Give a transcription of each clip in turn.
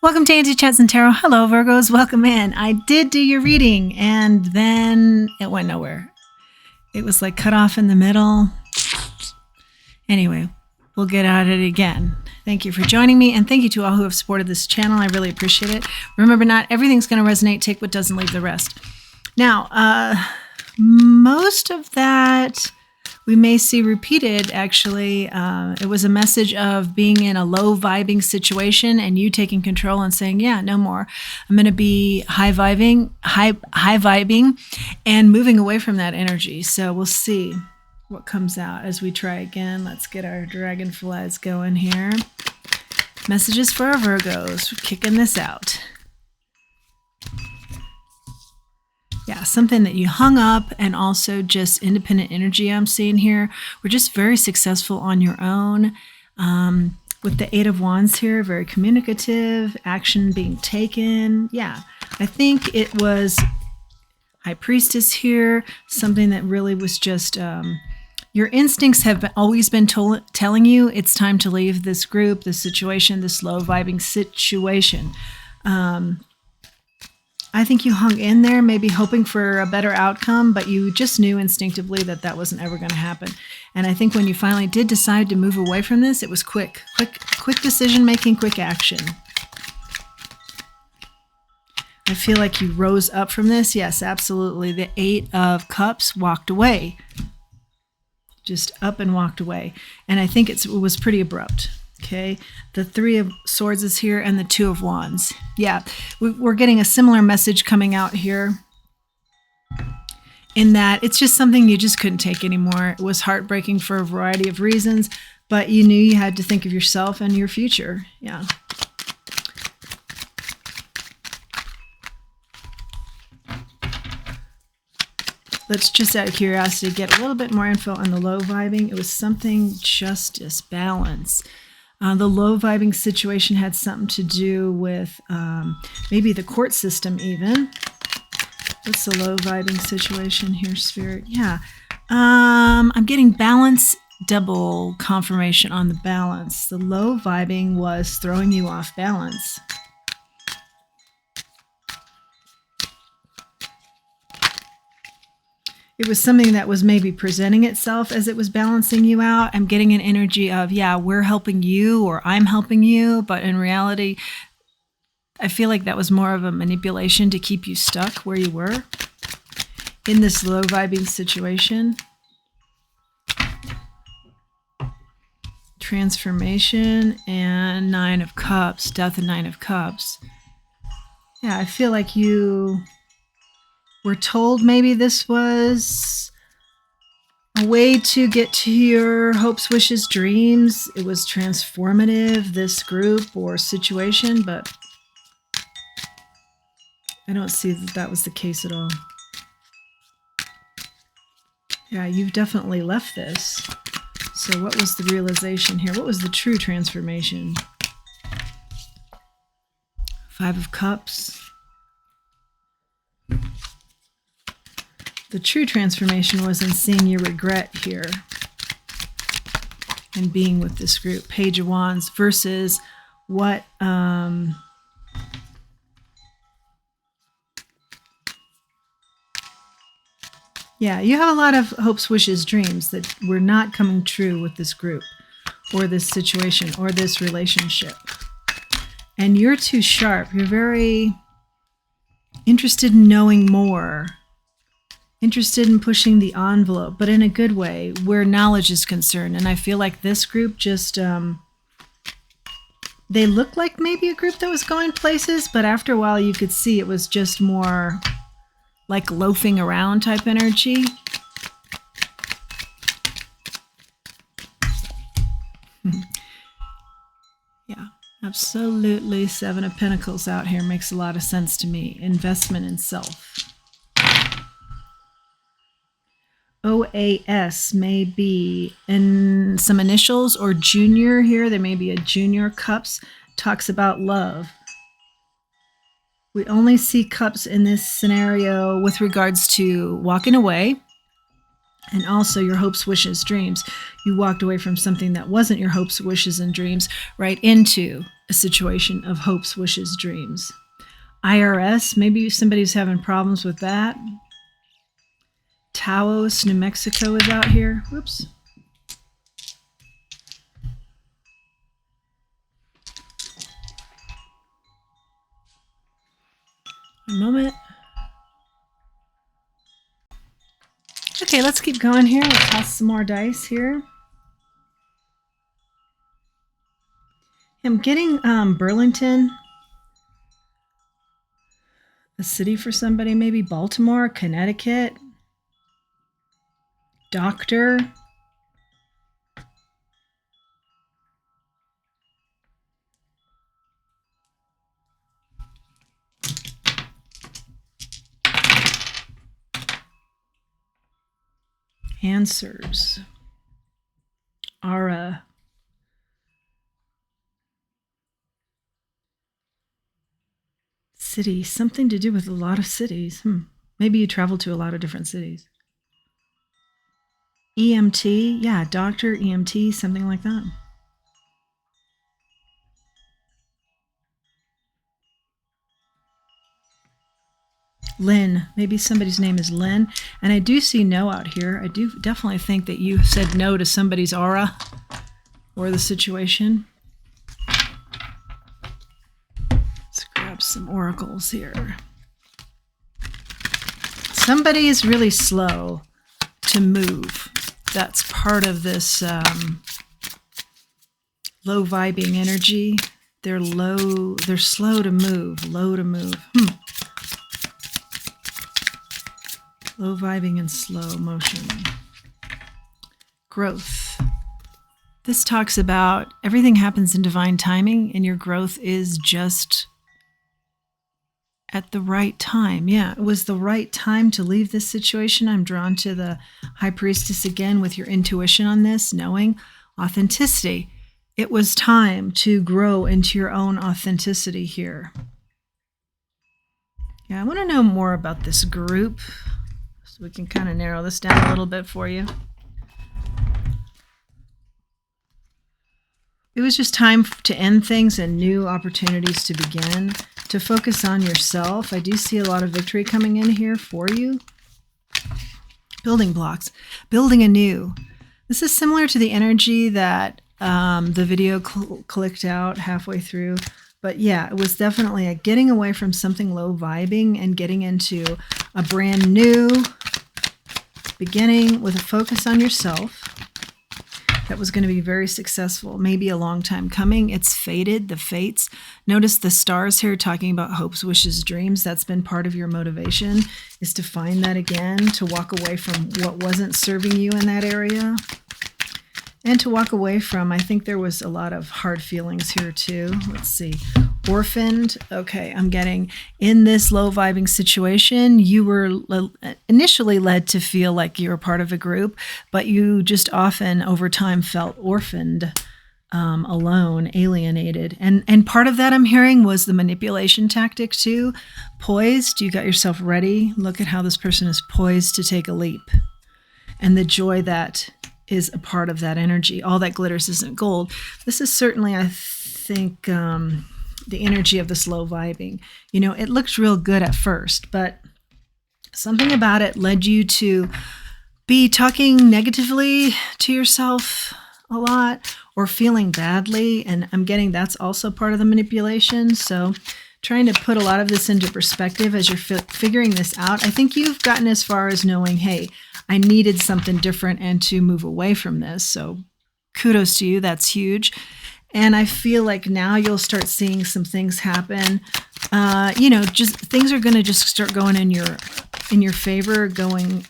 Welcome to Auntie Chats and Tarot. Hello, Virgos. Welcome in. I did do your reading, and then it went nowhere. It was like cut off in the middle. Anyway, we'll get at it again. Thank you for joining me, and thank you to all who have supported this channel. I really appreciate it. Remember, not everything's going to resonate. Take what doesn't, leave the rest. Now, most of that we may see repeated, actually. It was a message of being in a low vibing situation and you taking control and saying, yeah, no more. I'm going to be high vibing and moving away from that energy. So we'll see what comes out as we try again. Let's get our dragonflies going here. Messages for our Virgos. We're kicking this out. Yeah, something that you hung up, and also just independent energy I'm seeing here. We're just very successful on your own. With the Eight of Wands here, very communicative, action being taken. Yeah, I think it was High Priestess here, something that really was just, your instincts have always been telling you it's time to leave this group, this situation, this low vibing situation. I think you hung in there, maybe hoping for a better outcome, but you just knew instinctively that that wasn't ever going to happen. And I think when you finally did decide to move away from this, it was quick decision making, quick action. I feel like you rose up from this. Yes, absolutely. The Eight of Cups walked away, just up and walked away. And I think it was pretty abrupt. Okay, the Three of Swords is here and the Two of Wands. Yeah, we're getting a similar message coming out here in that it's just something you just couldn't take anymore. It was heartbreaking for a variety of reasons, but you knew you had to think of yourself and your future. Yeah. Let's just out of curiosity get a little bit more info on the low vibing. It was something justice, balance. The low vibing situation had something to do with maybe the court system even. What's the low vibing situation here, Spirit? Yeah. I'm getting balance, double confirmation on the balance. The low vibing was throwing you off balance. It was something that was maybe presenting itself as it was balancing you out. I'm getting an energy of, yeah, we're helping you or I'm helping you. But in reality, I feel like that was more of a manipulation to keep you stuck where you were in this low vibing situation. Transformation and Nine of Cups, Death and Nine of Cups. Yeah, I feel like you were told maybe this was a way to get to your hopes, wishes, dreams. It was transformative, this group or situation, but I don't see that that was the case at all. Yeah, you've definitely left this. So what was the realization here? What was the true transformation? Five of Cups. The true transformation was in seeing your regret here and being with this group. Page of Wands versus what yeah, you have a lot of hopes, wishes, dreams that were not coming true with this group or this situation or this relationship. And you're too sharp. You're very interested in knowing more. Interested in pushing the envelope, but in a good way, where knowledge is concerned. And I feel like this group just, they looked like maybe a group that was going places, but after a while you could see it was just more like loafing around type energy. Yeah, absolutely. Seven of Pentacles out here makes a lot of sense to me. Investment in self. OAS may be in some initials or junior here. There may be a Junior Cups. Talks about love. We only see cups in this scenario with regards to walking away, And also your hopes, wishes, dreams. You walked away from something that wasn't your hopes, wishes, and dreams right into a situation of hopes, wishes, dreams. IRS, maybe somebody's having problems with that. Taos, New Mexico is out here. Whoops. One moment. Okay, let's keep going here. Let's toss some more dice here. I'm getting Burlington, a city for somebody, maybe Baltimore, Connecticut, doctor. Answers are a city, something to do with a lot of cities. Maybe you travel to a lot of different cities. EMT, yeah, doctor, EMT, something like that. Lynn, maybe somebody's name is Lynn. And I do see no out here. I do definitely think that you said no to somebody's aura or the situation. Let's grab some oracles here. Somebody is really slow to move. That's part of this low vibing energy. They're slow to move, low to move. Low vibing and slow motion. Growth. This talks about everything happens in divine timing, and your growth is just at the right time. Yeah, it was the right time to leave this situation. I'm drawn to the High Priestess again with your intuition on this, knowing authenticity. It was time to grow into your own authenticity here. Yeah, I want to know more about this group, so we can kind of narrow this down a little bit for you. It was just time to end things and new opportunities to begin, to focus on yourself. I do see a lot of victory coming in here for you. Building blocks, building anew. This is similar to the energy that the video clicked out halfway through. But yeah, it was definitely a getting away from something low vibing and getting into a brand new beginning with a focus on yourself. That was going to be very successful, maybe a long time coming. It's fated, the fates. Notice the stars here talking about hopes, wishes, dreams. That's been part of your motivation, is to find that again, to walk away from what wasn't serving you in that area. And to walk away from, I think there was a lot of hard feelings here too. Let's see. Orphaned. Okay, I'm getting in this low vibing situation, you were initially led to feel like you were part of a group, but you just often over time felt orphaned, alone, alienated. And part of that I'm hearing was the manipulation tactic too. Poised, you got yourself ready. Look at how this person is poised to take a leap. And the joy that is a part of that energy. All that glitters isn't gold. This is certainly, I think, the energy of the slow vibing. You know, it looked real good at first, but something about it led you to be talking negatively to yourself a lot or feeling badly. And I'm getting that's also part of the manipulation. So trying to put a lot of this into perspective as you're figuring this out. I think you've gotten as far as knowing, hey, I needed something different and to move away from this. So kudos to you. That's huge. And I feel like now you'll start seeing some things happen. Just things are going to just start going in your favor, going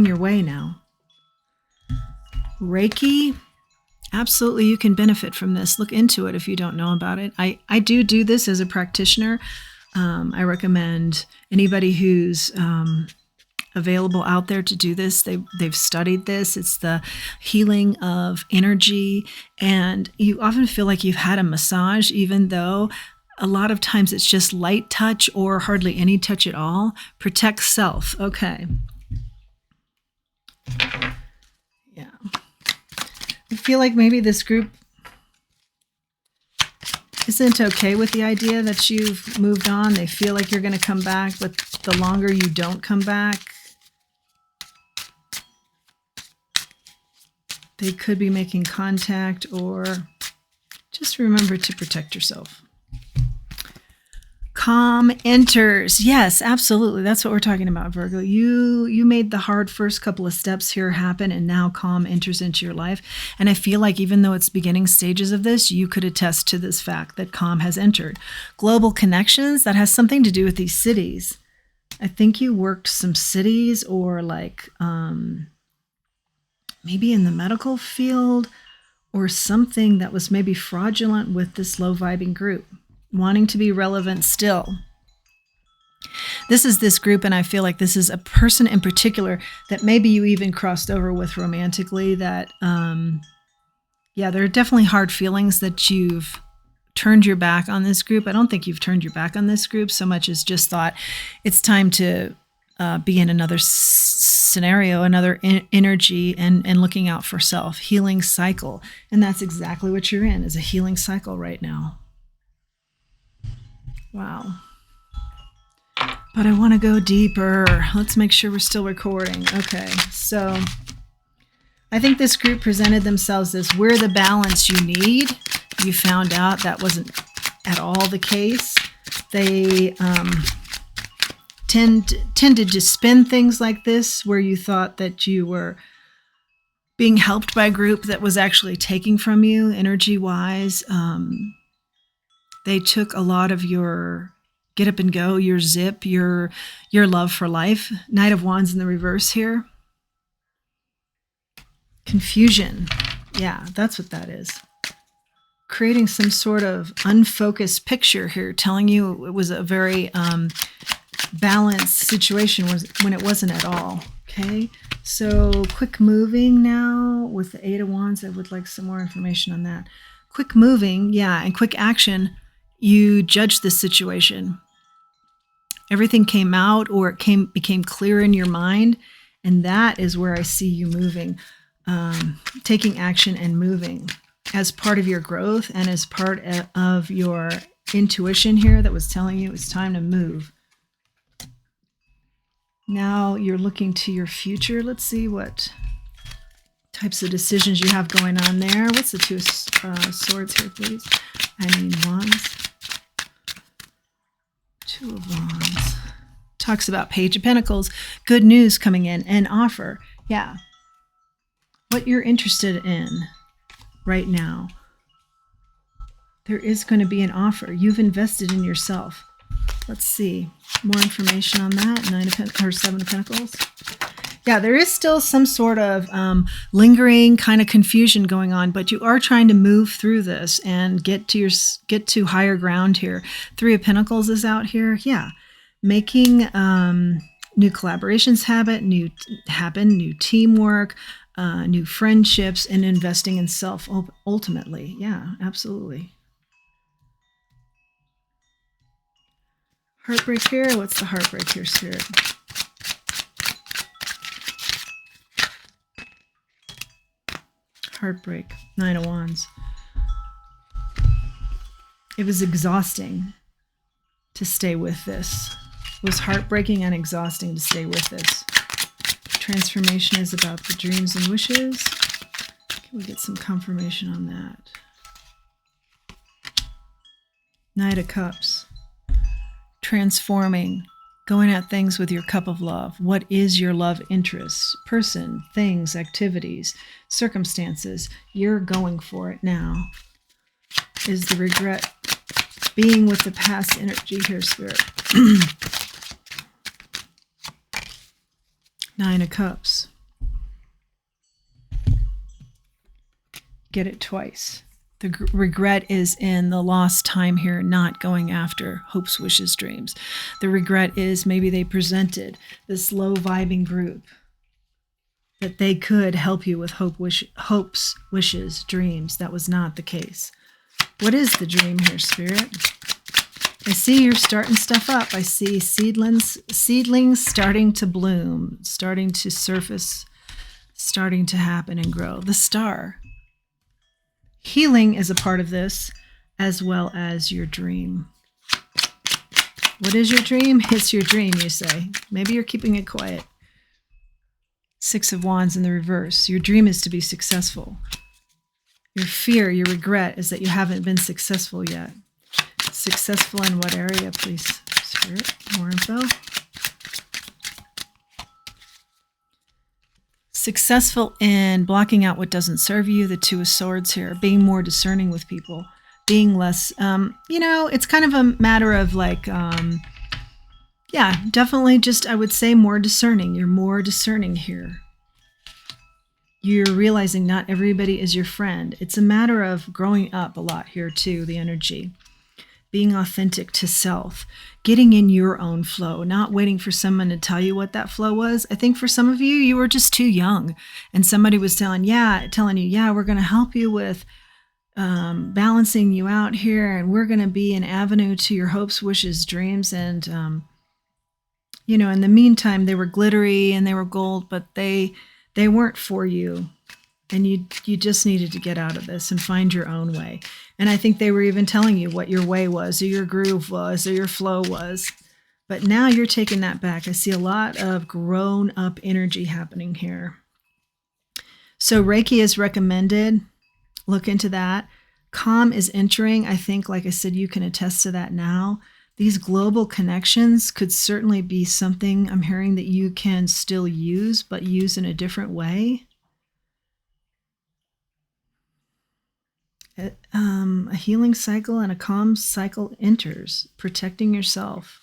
your way now. Reiki, absolutely, you can benefit from this. Look into it if you don't know about it. I do this as a practitioner. I recommend anybody who's available out there to do this. They've studied this. It's the healing of energy, and you often feel like you've had a massage, even though A lot of times it's just light touch or hardly any touch at all. Protect self. Okay. Yeah. I feel like maybe this group isn't okay with the idea that you've moved on. They feel like you're going to come back, but the longer you don't come back, they could be making contact, or just remember to protect yourself. Calm enters. Yes, absolutely. That's what we're talking about, Virgo. You made the hard first couple of steps here happen, and now calm enters into your life. And I feel like even though it's beginning stages of this, you could attest to this fact that calm has entered. Global connections, that has something to do with these cities. I think you worked some cities, or like maybe in the medical field, or something that was maybe fraudulent with this low vibing group. Wanting to be relevant still. This is this group, and I feel like this is a person in particular that maybe you even crossed over with romantically, that, there are definitely hard feelings that you've turned your back on this group. I don't think you've turned your back on this group so much as just thought it's time to be in another scenario, another energy, and looking out for self. Healing cycle. And that's exactly what you're in, is a healing cycle right now. Wow. But I want to go deeper. Let's make sure we're still recording. Okay, so I think this group presented themselves as, we're the balance you need. You found out that wasn't at all the case. They tended to spin things like this, where you thought that you were being helped by a group that was actually taking from you energy-wise. They took a lot of your get up and go, your zip, your love for life. Knight of Wands in the reverse here. Confusion. Yeah, that's what that is. Creating some sort of unfocused picture here, telling you it was a very balanced situation when it wasn't at all. Okay, so quick moving now with the Eight of Wands. I would like some more information on that. Quick moving, yeah, and quick action. You judged this situation. Everything came out, or it became clear in your mind, and that is where I see you moving, taking action and moving as part of your growth and as part of your intuition here that was telling you it's time to move. Now you're looking to your future. Let's see what types of decisions you have going on there. What's the Two of Swords here, please? Wands. Two of Wands. Talks about Page of Pentacles. Good news coming in. An offer. Yeah. What you're interested in right now. There is going to be an offer. You've invested in yourself. Let's see. More information on that. Seven of Pentacles. Yeah, there is still some sort of lingering kind of confusion going on, but you are trying to move through this and get to higher ground here. Three of Pentacles is out here. Yeah, making new collaborations happen, new teamwork, new friendships, and investing in self ultimately. Yeah, absolutely. Heartbreak here. What's the heartbreak here, Spirit? Heartbreak. Nine of Wands. It was exhausting to stay with this. It was heartbreaking and exhausting to stay with this. Transformation is about the dreams and wishes. Can we get some confirmation on that? Knight of Cups. Transforming. Going at things with your cup of love. What is your love interest? Person, things, activities, circumstances. You're going for it now. Is the regret being with the past energy here, Spirit? Nine of Cups. Get it twice. The regret is in the lost time here, not going after hopes, wishes, dreams. The regret is maybe they presented this low vibing group that they could help you with hopes, wishes, dreams. That was not the case. What is the dream here, Spirit? I see you're starting stuff up. I see seedlings starting to bloom, starting to surface, starting to happen and grow. The star. Healing is a part of this, as well as your dream. What is your dream? It's your dream, you say. Maybe you're keeping it quiet. 6 of Wands in the reverse. Your dream is to be successful. Your fear, your regret is that you haven't been successful yet. Successful in what area, please? Spirit, more info. Successful in blocking out what doesn't serve you, the 2 of Swords here, being more discerning with people, being less, it's kind of a matter of like, definitely just, I would say more discerning. You're more discerning here. You're realizing not everybody is your friend. It's a matter of growing up a lot here too, the energy. Being authentic to self, getting in your own flow, not waiting for someone to tell you what that flow was. I think for some of you, you were just too young and somebody was telling you, we're going to help you with balancing you out here and we're going to be an avenue to your hopes, wishes, dreams. And, in the meantime, they were glittery and they were gold, but they weren't for you. And you just needed to get out of this and find your own way. And I think they were even telling you what your way was, or your groove was, or your flow was. But now you're taking that back. I see a lot of grown up energy happening here. So Reiki is recommended. Look into that. Calm is entering. I think, like I said, you can attest to that now. These global connections could certainly be something I'm hearing that you can still use, but use in a different way. A healing cycle and a calm cycle enters, protecting yourself.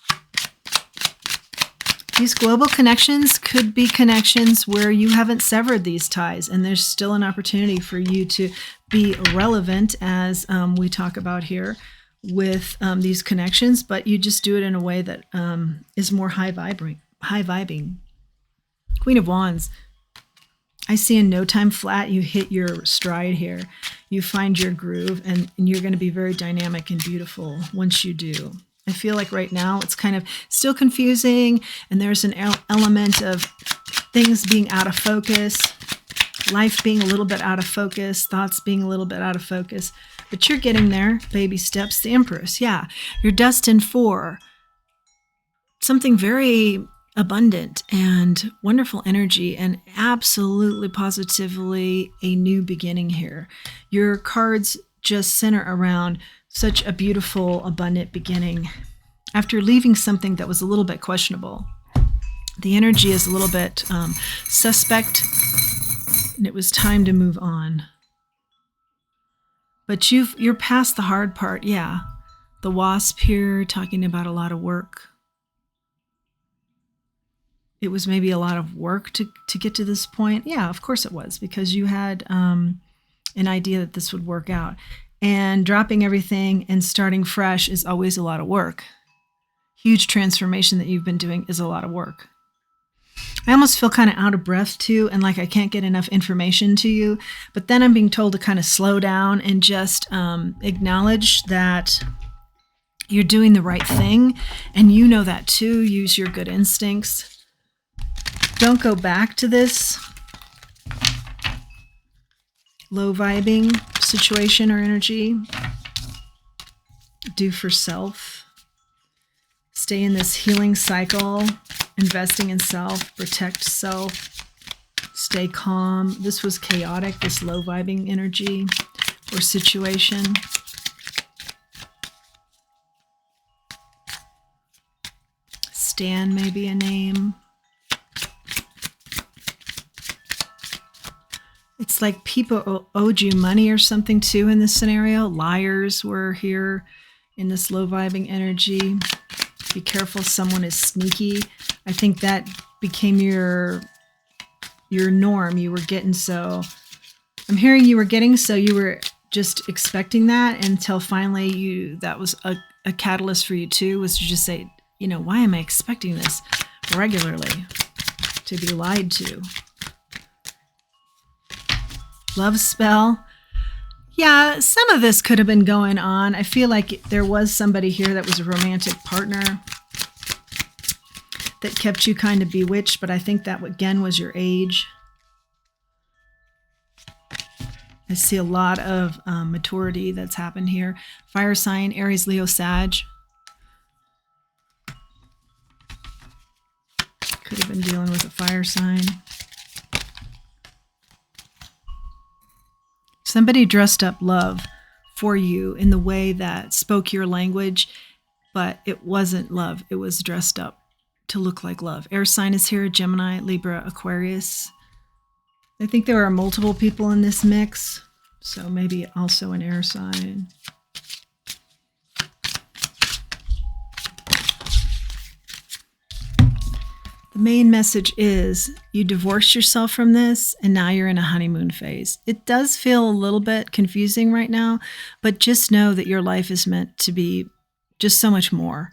These global connections could be connections where you haven't severed these ties, and there's still an opportunity for you to be relevant, as we talk about here, with these connections, but you just do it in a way that is more high vibing. Queen of Wands. I see in no time flat, you hit your stride here. You find your groove, and you're going to be very dynamic and beautiful once you do. I feel like right now it's kind of still confusing, and there's an element of things being out of focus, life being a little bit out of focus, thoughts being a little bit out of focus. But you're getting there, baby steps. The Empress, yeah. You're destined for something very abundant and wonderful energy, and absolutely positively a new beginning here. Your cards just center around such a beautiful, abundant beginning. After leaving something that was a little bit questionable, the energy is a little bit suspect, and it was time to move on. But you're past the hard part, yeah. The Wasp here, talking about a lot of work. It was maybe a lot of work to get to this point. Yeah, of course it was, because you had an idea that this would work out. And dropping everything and starting fresh is always a lot of work. Huge transformation that you've been doing is a lot of work. I almost feel kind of out of breath too, and like I can't get enough information to you. But then I'm being told to kind of slow down and just acknowledge that you're doing the right thing. And you know that too. Use your good instincts. Don't go back to this low vibing situation or energy. Do for self. Stay in this healing cycle, investing in self, protect self, stay calm. This was chaotic, this low vibing energy or situation. Stan may be a name. It's like people owed you money or something too in this scenario. Liars were here in this low vibing energy. Be careful, someone is sneaky. I think that became your norm. You were getting so. I'm hearing you were getting so you were just expecting that until finally that was a catalyst for you too, was to just say, why am I expecting this regularly? To be lied to. Love spell. Yeah, some of this could have been going on. I feel like there was somebody here that was a romantic partner that kept you kind of bewitched, but I think that again was your age. I see a lot of maturity that's happened here. Fire sign, Aries, Leo, Sag. Could have been dealing with a fire sign. Somebody dressed up love for you in the way that spoke your language, but it wasn't love. It was dressed up to look like love. Air sign is here, Gemini, Libra, Aquarius. I think there are multiple people in this mix, so maybe also an air sign. The main message is you divorced yourself from this and now you're in a honeymoon phase. It does feel a little bit confusing right now, but just know that your life is meant to be just so much more.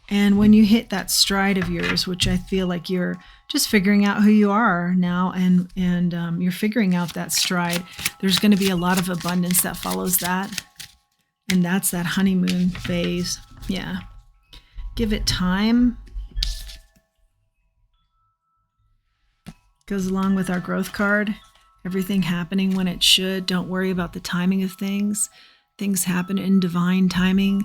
And when you hit that stride of yours, which I feel like you're just figuring out who you are now, and you're figuring out that stride, there's going to be a lot of abundance that follows that. And that's that honeymoon phase. Yeah. Give it time. Goes along with our growth card. Everything happening when it should. Don't worry about the timing of things. Things happen in divine timing.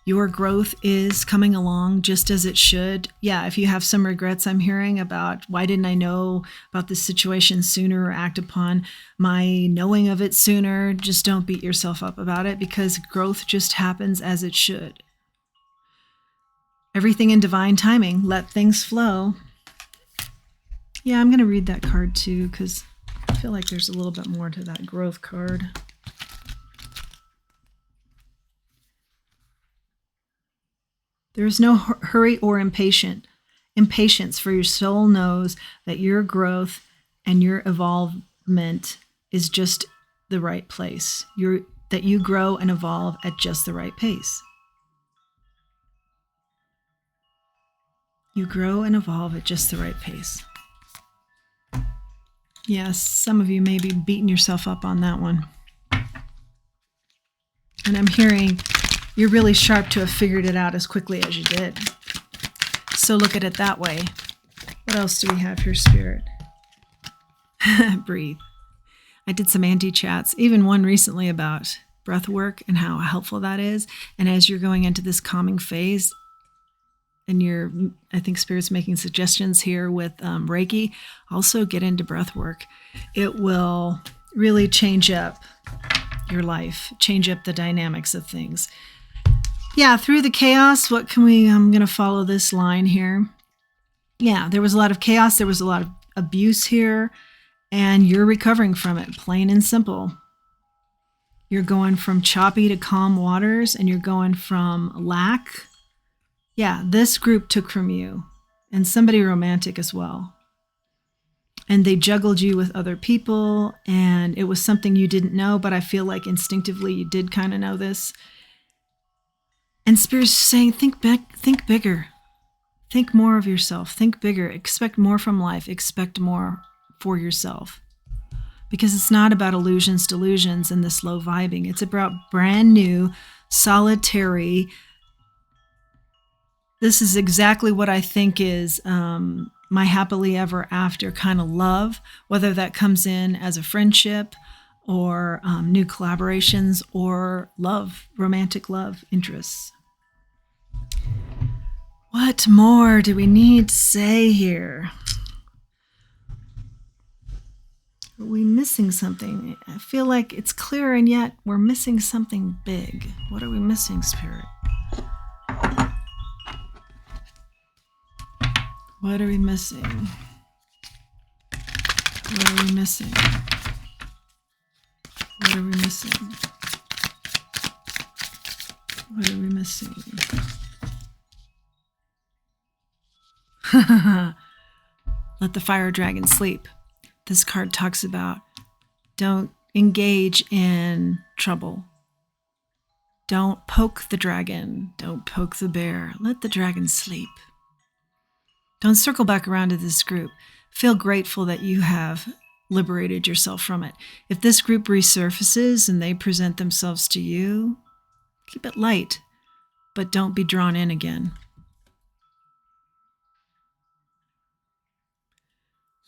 Your growth is coming along just as it should. Yeah, if you have some regrets I'm hearing about why didn't I know about this situation sooner or act upon my knowing of it sooner, just don't beat yourself up about it because growth just happens as it should. Everything in divine timing. Let things flow. Yeah, I'm going to read that card too because I feel like there's a little bit more to that growth card. There is no hurry or impatience, for your soul knows that your growth and your evolvement is just the right place. That you grow and evolve at just the right pace. You grow and evolve at just the right pace. Yes, some of you may be beating yourself up on that one. And I'm hearing you're really sharp to have figured it out as quickly as you did. So look at it that way. What else do we have here, Spirit? Breathe. I did some anti-chats, even one recently about breath work and how helpful that is. And as you're going into this calming phase, and I think Spirit's making suggestions here with Reiki, also get into breath work. It will really change up your life, change up the dynamics of things. Yeah, through the chaos, what can we, I'm going to follow this line here. Yeah, there was a lot of chaos. There was a lot of abuse here, and you're recovering from it, plain and simple. You're going from choppy to calm waters, and you're going from lack. Yeah, this group took from you, and somebody romantic as well. And they juggled you with other people, and it was something you didn't know, but I feel like instinctively you did kind of know this. And Spirit's saying, think bigger. Think more of yourself. Think bigger. Expect more from life. Expect more for yourself. Because it's not about illusions, delusions, and the slow vibing. It's about brand new, solitary. This is exactly what I think is my happily ever after kind of love, whether that comes in as a friendship or new collaborations or love, romantic love interests. What more do we need to say here? Are we missing something? I feel like it's clear and yet we're missing something big. What are we missing, Spirit? What are we missing? What are we missing? What are we missing? What are we missing? Let the fire dragon sleep. This card talks about don't engage in trouble. Don't poke the dragon. Don't poke the bear. Let the dragon sleep. Don't circle back around to this group. Feel grateful that you have liberated yourself from it. If this group resurfaces and they present themselves to you, keep it light, but don't be drawn in again.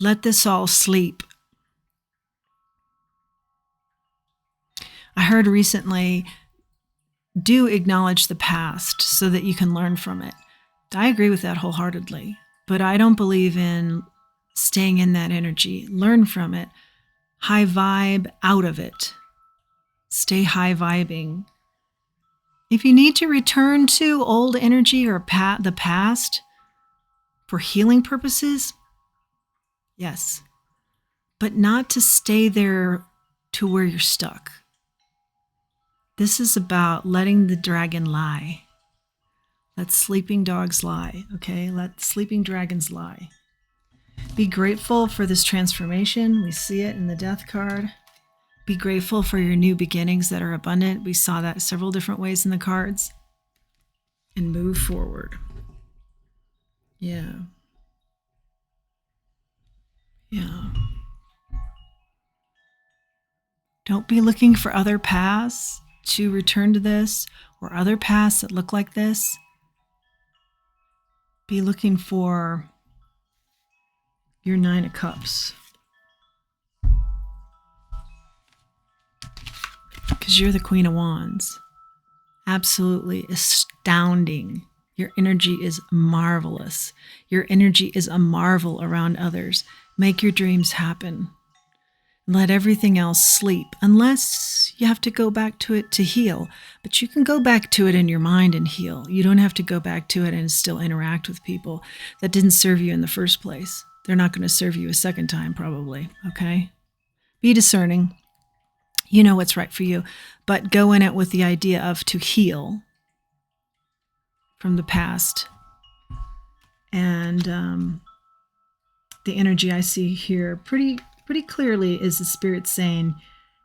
Let this all sleep. I heard recently, do acknowledge the past so that you can learn from it. I agree with that wholeheartedly, but I don't believe in staying in that energy. Learn from it. High vibe out of it. Stay high vibing. If you need to return to old energy or the past for healing purposes, yes, but not to stay there to where you're stuck. This is about letting the dragon lie. Let sleeping dogs lie, okay? Let sleeping dragons lie. Be grateful for this transformation. We see it in the death card. Be grateful for your new beginnings that are abundant. We saw that several different ways in the cards. And move forward. Yeah. Yeah. Don't be looking for other paths to return to this or other paths that look like this. Be looking for your 9 of Cups. Because you're the Queen of Wands. Absolutely astounding. Your energy is marvelous. Your energy is a marvel around others. Make your dreams happen. Let everything else sleep, unless you have to go back to it to heal. But you can go back to it in your mind and heal. You don't have to go back to it and still interact with people that didn't serve you in the first place. They're not going to serve you a second time, probably, okay? Be discerning. You know what's right for you, but go in it with the idea of to heal from the past. And the energy I see here pretty clearly is the spirit saying,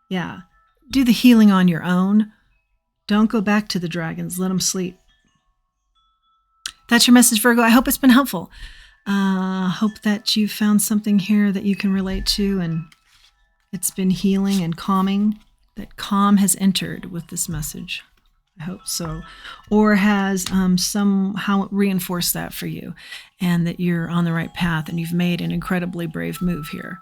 yeah, do the healing on your own. Don't go back to the dragons. Let them sleep. That's your message, Virgo. I hope it's been helpful. Hope that you found something here that you can relate to, and it's been healing and calming, that calm has entered with this message. I hope so. Or has somehow reinforced that for you, and that you're on the right path and you've made an incredibly brave move here.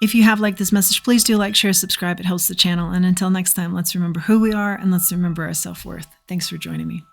If you have liked this message, please do like, share, subscribe. It helps the channel. And until next time, let's remember who we are and let's remember our self-worth. Thanks for joining me.